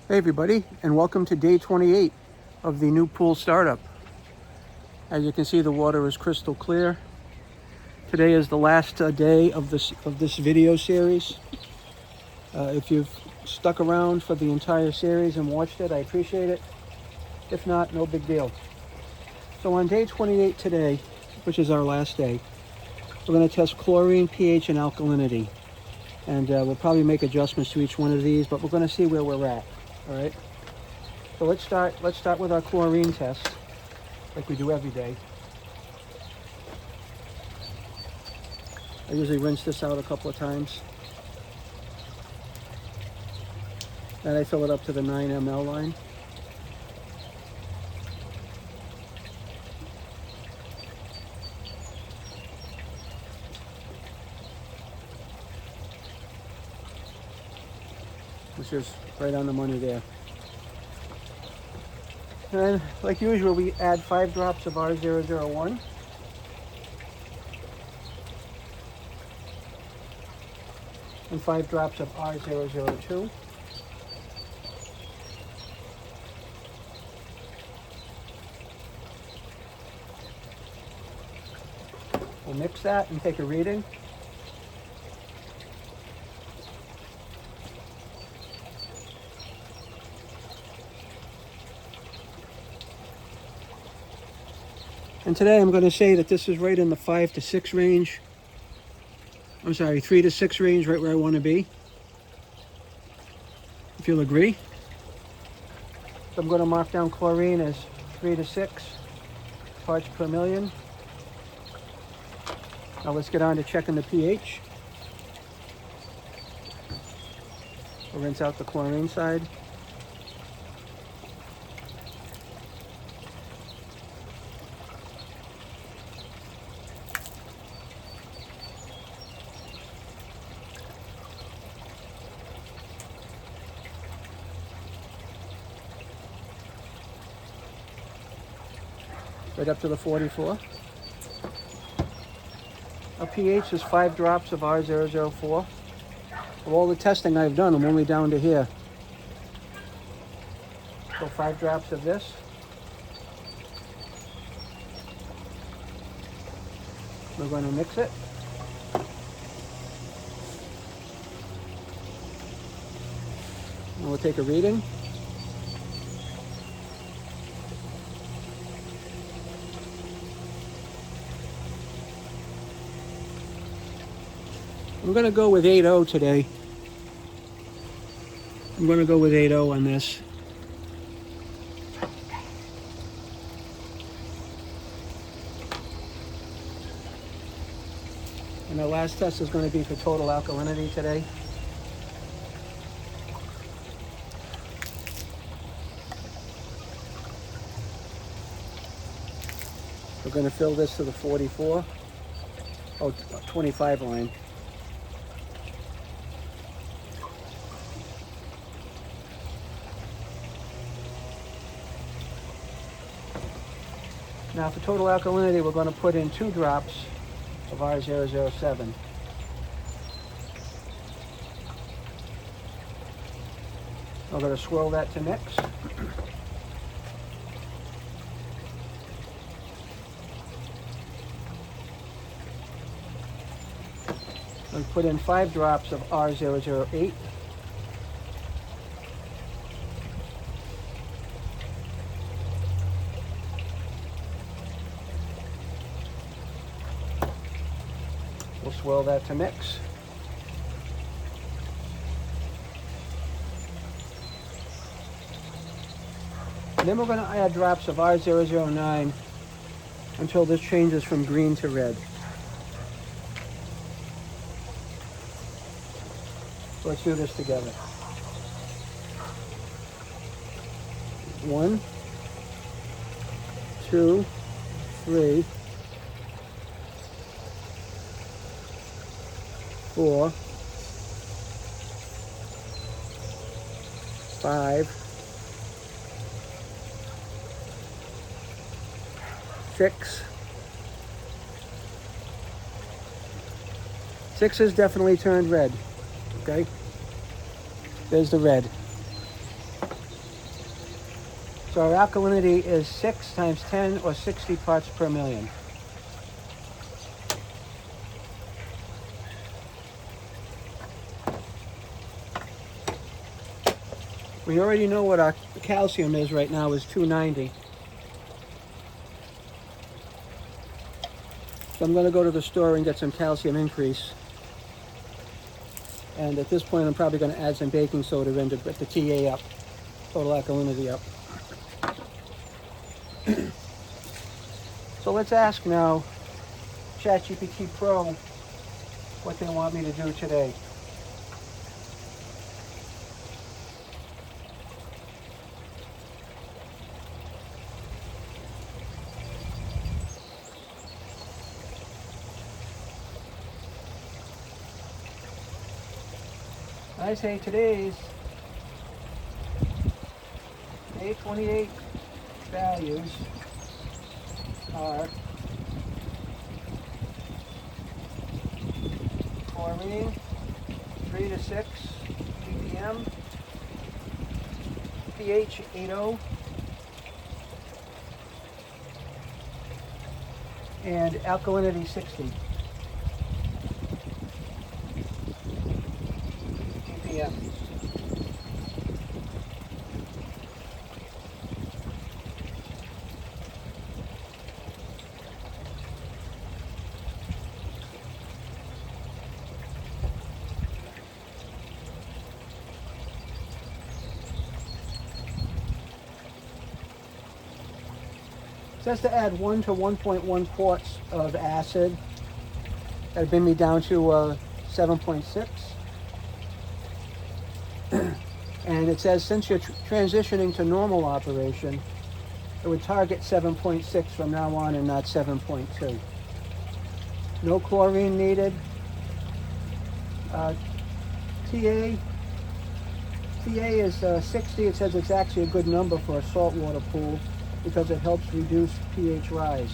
Hey everybody, and welcome to day 28 of the new pool startup. As you can see, the water is crystal clear. Today is the last day of this video series. If you've stuck around for the entire series and watched it, I appreciate it. If not, no big deal. So on day 28 today, which is our last day, we're going to test chlorine, pH, and alkalinity. And we'll probably make adjustments to each one of these, but we're going to see where we're at. All right. So let's start with our chlorine test, like we do every day. I usually rinse this out a couple of times. Then I fill it up to the 9 ml line. Which is right on the money there. And like usual, we add 5 drops of R001. And 5 drops of R002. We'll mix that and take a reading. And today I'm going to say that this is right in the 5 to 6 range. I'm sorry, 3 to 6 range, right where I want to be. If you'll agree. So I'm going to mark down chlorine as 3 to 6 parts per million. Now let's get on to checking the pH. We'll rinse out the chlorine side. Right up to the 44. Our pH is 5 drops of R004. Of all the testing I've done, I'm only down to here. So 5 drops of this. We're going to mix it. And we'll take a reading. I'm going to go with 8.0 today. I'm going to go with 8.0 on this. And our last test is going to be for total alkalinity today. We're going to fill this to the 44. 25 line. Now for total alkalinity, we're going to put in 2 drops of R007. I'm going to swirl that to mix. And put in 5 drops of R008. We'll swirl that to mix. And then we're going to add drops of R009 until this changes from green to red. So let's do this together. 1, 2, 3, 4, 5, 6. 6 has definitely turned red. Okay, there's the red. So our alkalinity is 6 times 10 or 60 parts per million. We already know what our calcium is right now, is 290. So I'm going to go to the store and get some calcium increase. And at this point, I'm probably going to add some baking soda in to get the TA up, total alkalinity up. So let's ask now ChatGPT Pro what they want me to do today. I say today's day 28 values are chlorine 3 to 6 ppm, pH 8.0, and alkalinity 60 ppm. It says to add 1 to 1.1 quarts of acid. That'd bring me down to 7.6. And it says since you're transitioning to normal operation, it would target 7.6 from now on and not 7.2. No chlorine needed. TA is 60. It says it's actually a good number for a saltwater pool because it helps reduce pH rise.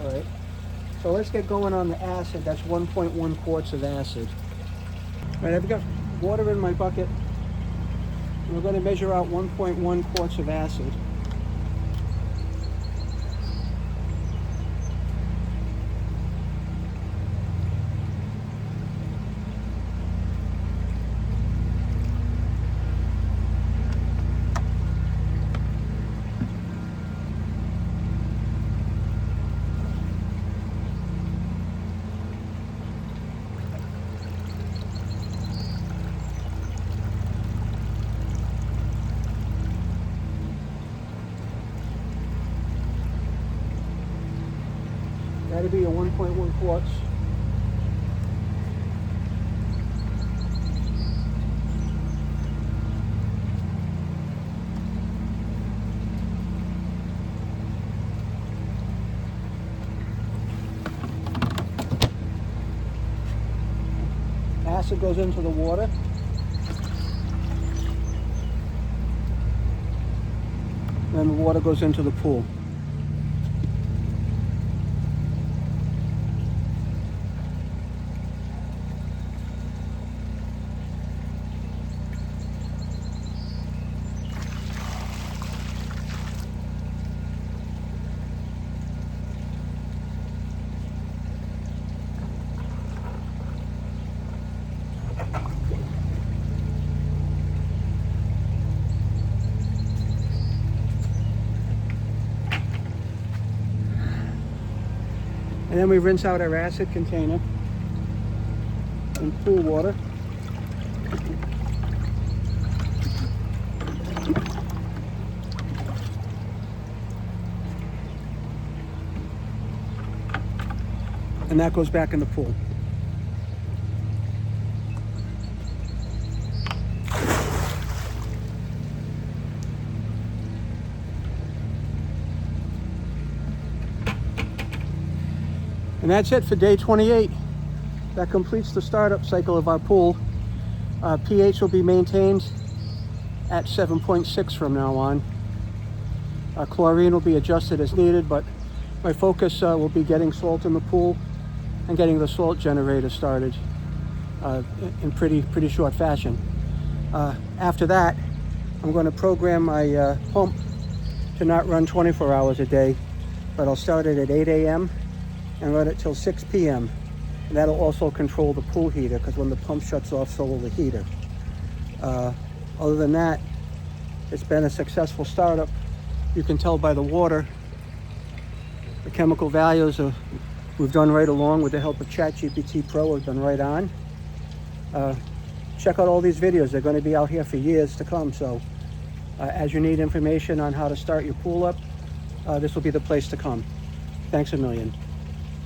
All right, so let's get going on the acid. That's 1.1 quarts of acid. All right, I've got water in my bucket. We're going to measure out 1.1 quarts of acid. That'd be a 1.1 quarts. Acid goes into the water. Then the water goes into the pool. And then we rinse out our acid container in pool water. And that goes back in the pool. And that's it for day 28. That completes the startup cycle of our pool. pH will be maintained at 7.6 from now on. Chlorine will be adjusted as needed, but my focus will be getting salt in the pool and getting the salt generator started in pretty short fashion. After that, I'm going to program my pump to not run 24 hours a day, but I'll start it at 8 a.m. and run it till 6 p.m. And that'll also control the pool heater, because when the pump shuts off, so will the heater. Other than that, it's been a successful startup. You can tell by the water. The chemical values we've done right along with the help of ChatGPT Pro have been right on. Check out all these videos. They're going to be out here for years to come. So as you need information on how to start your pool up, this will be the place to come. Thanks a million.